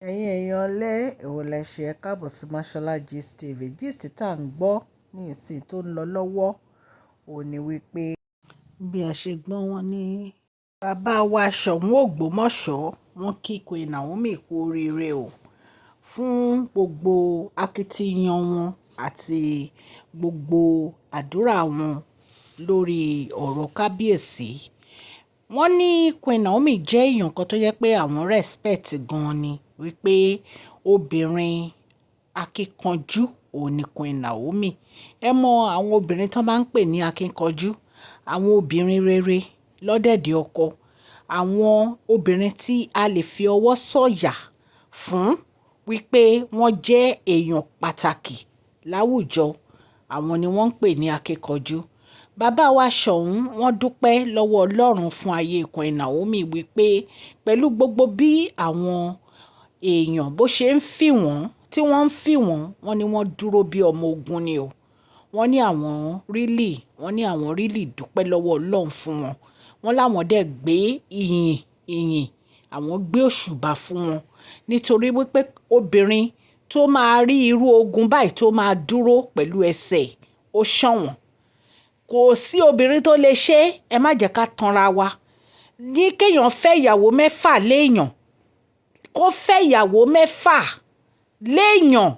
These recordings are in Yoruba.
Ẹ̀yin èèyàn lẹ́ èwo lẹ ṣe ẹ káàbọ̀ sí Mashola Gist TV. Gist tá à ń gbọ́ ní ìsìn tó ń lọ lọ́wọ́ ò ní wípé bí a ṣe gbọ́ wọn ní bàbá wa Soun Ogbomosho wọn kí Queen Naomi kú oríire o fún gbogbo akitiyan wọn àti gbogbo àdúrà wọn lórí ọ̀rọ̀ Kábíyèsí. Wọ́n ní Queen Naomi jẹ́ èèyàn kan tó yẹ pé àwọn respect gan-an ni wípé obìnrin akíkanjú òun ni Queen Naomi. Ẹ mọ àwọn obìnrin tó máa ń pè ní akíkanjú, àwọn obìnrin rere lọ́dẹ̀dẹ̀ ọkọ, àwọn obìnrin tí a lè fi ọwọ́ sọ̀yà fún wípé wọ́n jẹ́ èèyàn pàtàkì láwùjọ, àwọn ni wọ́n ń pè ní akíkanjú. Bàbá wa Soun wọ́n dúpẹ́ lọ́wọ́ Ọlọ́run fún ayé Queen Naomi wípé pẹ̀lú gbogbo bí àwọn èèyàn bó ṣe ń fì wọ́n tí wọ́n ń fì wọ́n, wọ́n ní wọ́n dúró bí ọmọ ogun ni o. Wọ́n ní àwọn rílì dúpẹ́ lọ́wọ́ Ọlọ́run fún wọn. Wọ́n láwọn dẹ̀ gbé ìyìn àwọn gbé òṣùbà fún wọn nítorí wípé obìnrin tó máa rí irú ogun báyìí tó máa dúró pẹ̀lú ẹsẹ̀ ó ṣọ̀wọ́n. Kò sí obìnrin tó lè ṣe, ẹ má jẹ́ ká tanra wa. Ní kéèyàn fẹ́ ìyàwó mẹ́fà léèyàn, kó fẹ́ ìyàwó mẹ́fà léèyàn,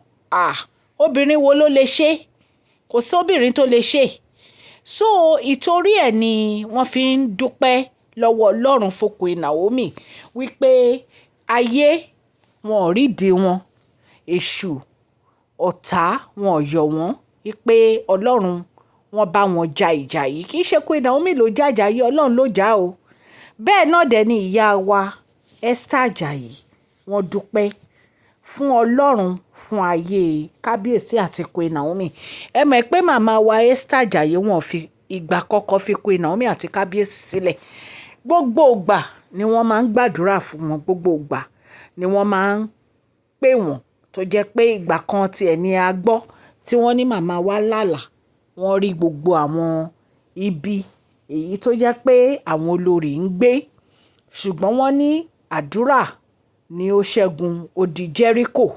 obìnrin wo ló lè ṣe? Kò sí obìnrin tó lè ṣe. So ìtorí ẹ̀ ni wọ́n fi ń dúpẹ́ lọ́wọ́ Ọlọ́run fún Queen Naomi wípé ayé wọn ò rídìí wọn, èṣù ọ̀tá wọn ò yọ̀ wọ́n, wípé Ọlọ́run wọ́n bá wọn ja ìjà yìí. Kì í ṣe Queen Naomi ló jà ìjà yìí, Ọlọ́run ló jà o. Bẹ́ẹ̀ náà dẹ̀ ni ìyá wa Esther Ajayi wọ́n dúpẹ́ fún Ọlọ́run fún ayé Kábíyèsí àti Queen Naomi. Ẹ mọ̀ pé màmá wa Esther Ajayi wọn fi ìgbà kọ́kọ́ fi Queen Naomi àti Kábíyèsí sílẹ̀. Gbogbo ìgbà ni wọ́n máa ń gbàdúrà fún wọn, gbogbo ìgbà ni wọ́n máa ń pè wọ́n, tó jẹ́ pé ìgbà kan tiẹ̀ ni a gbọ́ tí wọ́n ní màmá wa lálàá wọ́n rí gbogbo àwọn ibi èyí tó jẹ́ pé àwọn olórí ń gbé, ṣùgbọ́n wọ́n ní àdúrà ni ó ṣẹ́gun odi Jericho.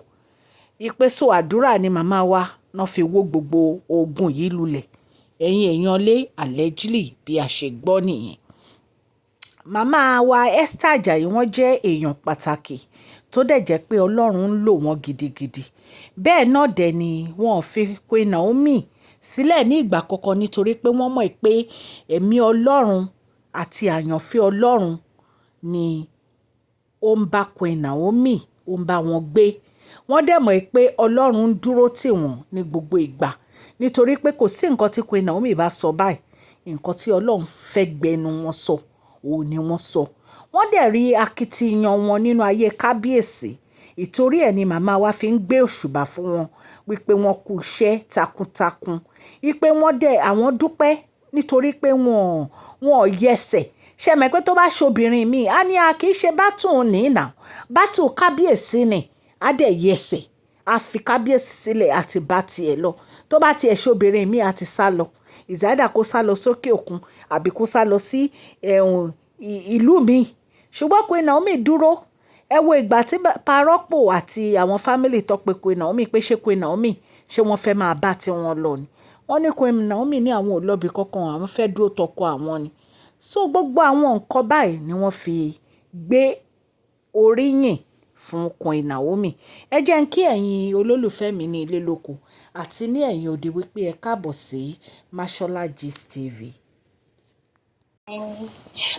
Ìpè so àdúrà ni màmá wa náà fi wó gbogbo ogun yìí lulẹ̀. Ẹ̀yin èèyàn lé allegedly bí a ṣe gbọ́ nìyẹn. Màmá wa Esther Ajayi wọ́n jẹ́ èèyàn pàtàkì tó dẹ̀ jẹ́ pé Ọlọ́run ń lò wọ́n gidigidi. Bẹ́ẹ̀ náà dẹ̀ ni wọ́n fi Queen Naomi sílẹ̀ ní ìgbà kọ̀ọ̀kan nítorí pé wọ́n mọ̀ pé ẹ̀mí Ọlọ́run àti àyànfẹ́ Ọlọ́run ni ó ń bá Queen Naomi, ó ń bá wọn gbé. Wọ́n dẹ̀ mọ̀ pé Ọlọ́run ń dúró tì wọ́n ní gbogbo ìgbà nítorí pé kò sí nǹkan tí Queen Naomi bá sọ báyìí, nǹkan tí Ọlọ́run fẹ́ gbẹnu wọn sọ, òun ni wọ́n sọ. Wọ́n dẹ̀ rí akitiyan wọn nínú ayé Kábíyèsí. Ìtorí ẹ̀ ni màmá wa fi ń gbé òṣùbà fún wọn wípé wọ́n kú iṣẹ́ takuntakun, wípé wọ́n dẹ̀ àwọn dúpẹ́ nítorí pé wọn ò yẹsẹ̀. Ṣé mọ̀ pé tó bá ṣobìnrin mi á ní a kì í ṣe bátù ní ìnà, bátù Kábíyèsí ni, á dẹ̀ yẹsẹ̀, á fi Kábíyèsí sílẹ̀ àti bá tiẹ̀ lọ. Tó bá tiẹ̀ ṣobìnrin mi á ti sá lọ, ìzádà kó sá lọ sókè òkun àbí kó sá lọ sí ìlú mi. Ṣùgbọ́n Queen Naomi dúró. Ẹ wo ìgbà tí parọ́pò àti àwọn fámìlì tó pe Queen Naomi pé ṣé Queen Naomi ṣé wọ́n fẹ́ máa bá tiwọn lọ ni. Wọ́n ní Queen Naomi ní àwọn ò lọ́bi kankan, àwọn fẹ́ dúró tọkọ àwọn ni. So gbogbo àwọn nǹkan báyìí ni wọ́n fi gbé oríyìn fún Queen Naomi. Ẹ jẹ́ ń kí ẹ̀yin olólùfẹ́ mi ní ilé lóko àti ní ẹ̀yin òde wípé ẹ káàbọ̀ sí Mashola Gist TV.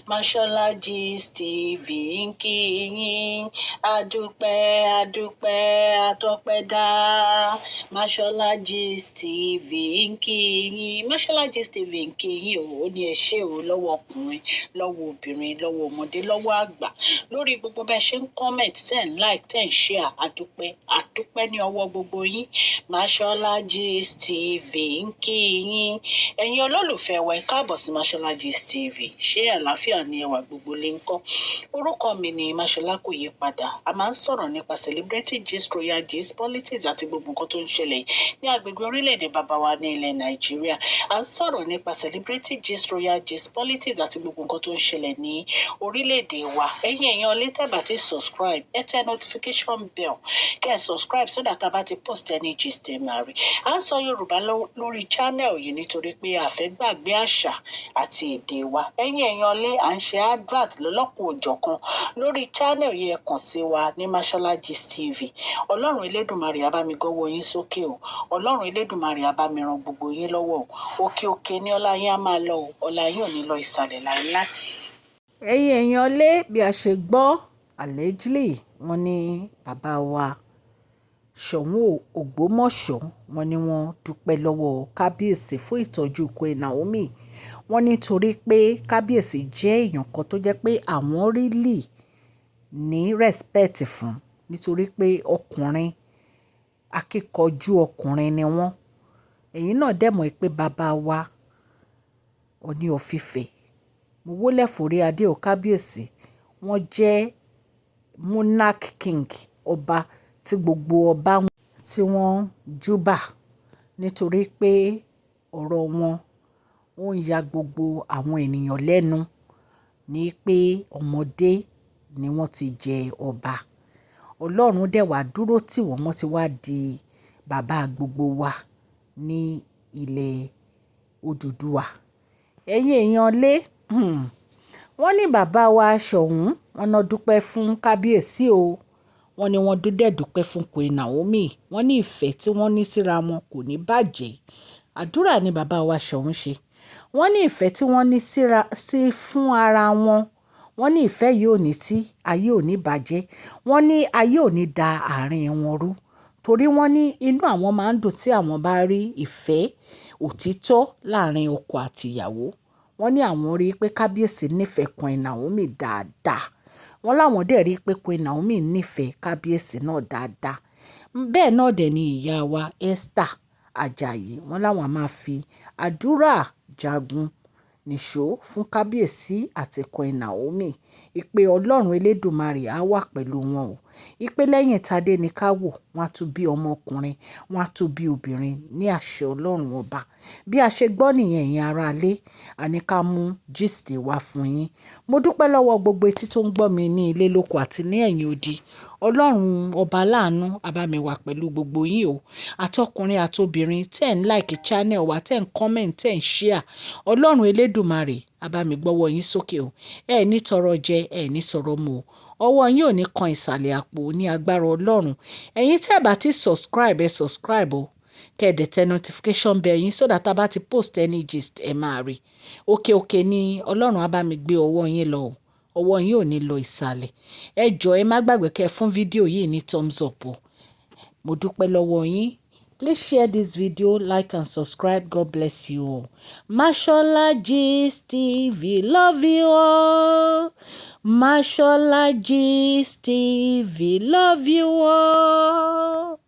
Mashola Gist TV ń kí yín, adúpẹ́ atọ́pẹ́dá. Mashola Gist TV ń kí yín, Mashola Gist TV ń kí yín o. Ó ní ẹ ṣé o lọ́wọ́ ọkùnrin, lọ́wọ́ obìnrin, lọ́wọ́ ọmọdé, lọ́wọ́ àgbà, lórí gbogbo bẹ́ẹ̀ ṣe ń comment, tẹ́ ń like, tẹ́ ń share. Adúpẹ́ ní ọwọ́ gbogbo yín. Mashola Gist TV ń kí yín. Ẹ̀yin olólùfẹ́ wa ẹ káàbọ̀ sí Mashola Gist TV. ṣé àlàáfíà ni ẹwà gbogbo lè ń kọ́. Orúkọ mi ni Máṣọlá kò yí padà. A máa ń sọ̀rọ̀ nípa celebrity gist, royal gist, politics àti gbogbo nǹkan tó ń ṣẹlẹ̀ ní agbègbè orílẹ̀-èdè bàbá wa ní ilẹ̀ Nàìjíríà. A ń sọ̀rọ̀ nípa celebrity gist, royal gist, politics àti gbogbo nǹkan tó ń ṣẹlẹ̀ ní orílẹ̀-èdè wa. Ẹ̀yin èèyàn lè tẹ́ bá ti subscribe, ẹ tẹ notification bell kẹ́ ẹ subscribe so that a bá ti post any gist ẹ máa rí. À ń sọ Yorùbá lórí channel yìí nítorí pé a fẹ́ gbàgbé àṣà àti èdè wa. Ẹ̀yin èèyàn lé à ń ṣe advert lọ́lọ́kùn òjọ̀kan lórí channel yìí, ẹ kàn sí wa ní Mashola Gist TV. Ọlọ́run Elédùmarè á bá mi gọ́wọ́ yín sókè o. Ọlọ́run Elédùmarè á bá mi ran gbogbo yín lọ́wọ́ o. Òkè òkè ni ọlá yín á máa lọ o. Ọlá yín ò ní lọ ìsàlẹ̀ láéláé. Ẹ̀yin èèyàn lé bí a ṣe gbọ́ allegedly wọ́n ní bàbá wa Soun Ogbomosho wọ́n ní wọ́n dúpẹ́ lọ́wọ́ Kabiyesi fún ìtọ́jú Queen Naomi. Wọ́n nítorí pé Kabiyesi jẹ́ èèyàn kan tó jẹ́ pé àwọn really ní respect fún, nítorí pé ọkùnrin akíkanjú ọkùnrin ni wọ́n. Ẹ̀yin náà dẹ̀ mọ̀ pé bàbá wa Ọọ̀ni of Ifẹ̀, mo wólẹ̀ forí adé o Kabiyesi, wọ́n jẹ́ monarch king, ọba tí gbogbo ọba tí wọ́n júbà, nítorí pé ọ̀rọ̀ wọn ó ń ya gbogbo àwọn ènìyàn lẹ́nu ní pé ọmọdé ni wọ́n ti jẹ ọba. Ọlọ́run dẹ̀ wá dúró tì wọ́n, wọ́n ti wá di bàbá gbogbo wa ní ilẹ̀ Odùduwà. Ẹ̀yin èèyàn lé wọ́n ní bàbá wa Soun wọ́n náà dúpẹ́ fún Kabiyesi o. Wọ́n ní wọ́n dẹ̀ dúpẹ́ fún Queen Naomi. Wọ́n ní ìfẹ́ tí wọ́n ní síra wọn kò ní bàjẹ́. Àdúrà ni bàbá wa Soun ṣe. Wọ́n ní ìfẹ́ tí wọ́n ní sí fún ara wọn. Wọ́n ní ìfẹ́ yìí ò ní tí ayé ò ní bàjẹ́. Wọ́n ní ayé ò ní da àárín wọn rú. Torí wọ́n ní inú àwọn máa ń dùn tí àwọn bá rí ìfẹ́ òtítọ́ láàrin ọkọ àti ìyàwó. Wọ́n ní àwọn rí i pé Kabiyesi nífẹ̀ẹ́ Queen Naomi dáadáa. Wọ́n láwọn dẹ̀ rí i pé Queen Naomi nífẹ̀ẹ́ Kabiyesi náà dáadáa. Bẹ́ẹ̀ náà dẹ̀ ni ìyá wa Esther Ajayi. Wọ́n láwọn máa fi àdúrà jagun nìṣó fún Kabiyesi àti Queen Naomi. Ìpè Ọlọ́run Elédùmarè á wà pẹ̀lú wọn o. Ìpè lẹ́yìn tadé ni ká wò, wọ́n á tún bí ọmọkùnrin, wọ́n á tún bí obìnrin ní àṣẹ Ọlọ́run ọba. Bí a ṣe gbọ́ nìyẹn ẹ̀yin ará ilé, a ní ká mú gist wá fún yín. Mo dúpẹ́ lọ́wọ́ gbogbo etí tó ń gbọ́ mi ní ilé lóko àti ní ẹ̀yìn odi. Ọlọ́run ọba láàánú á bá mi wà pẹ̀lú gbogbo yín o. Àtọkùnrin àtobìnrin tẹ́ ń like channel wa, tẹ́ ń comment, tẹ́ ń share. Ọlọ́run Elédùmarè á bá mi gbọ́wọ́ yín sókè o. Ẹ ní tọrọ jẹ, ẹ ní tọrọ mu o. Ọwọ́ yín ò ní kan ìsàlẹ̀ àpò ní agbára Ọlọ́run. Ẹ̀yin tẹ́ bá ti subscribe, ẹ subscribe o. Kẹ́ẹ̀dẹ̀ tẹ notification bell yín so that a bá ti post any gist ẹ máa rí. Òkè òkè ni Ọlọ́run á bá mi gbé ọwọ́ yín lọ o. Ọwọ́ yín ò ní lọ ìsàlẹ̀. Ẹ jọ̀ọ́ ẹ má gbàgbé kẹ́ fún fídíò yìí ní thumbs up o. Mo dúpẹ́ lọ́wọ́ yín. Please share this video, like and subscribe. God bless you all. Mashola Gist TV, love you all. Mashola Gist TV, love you all.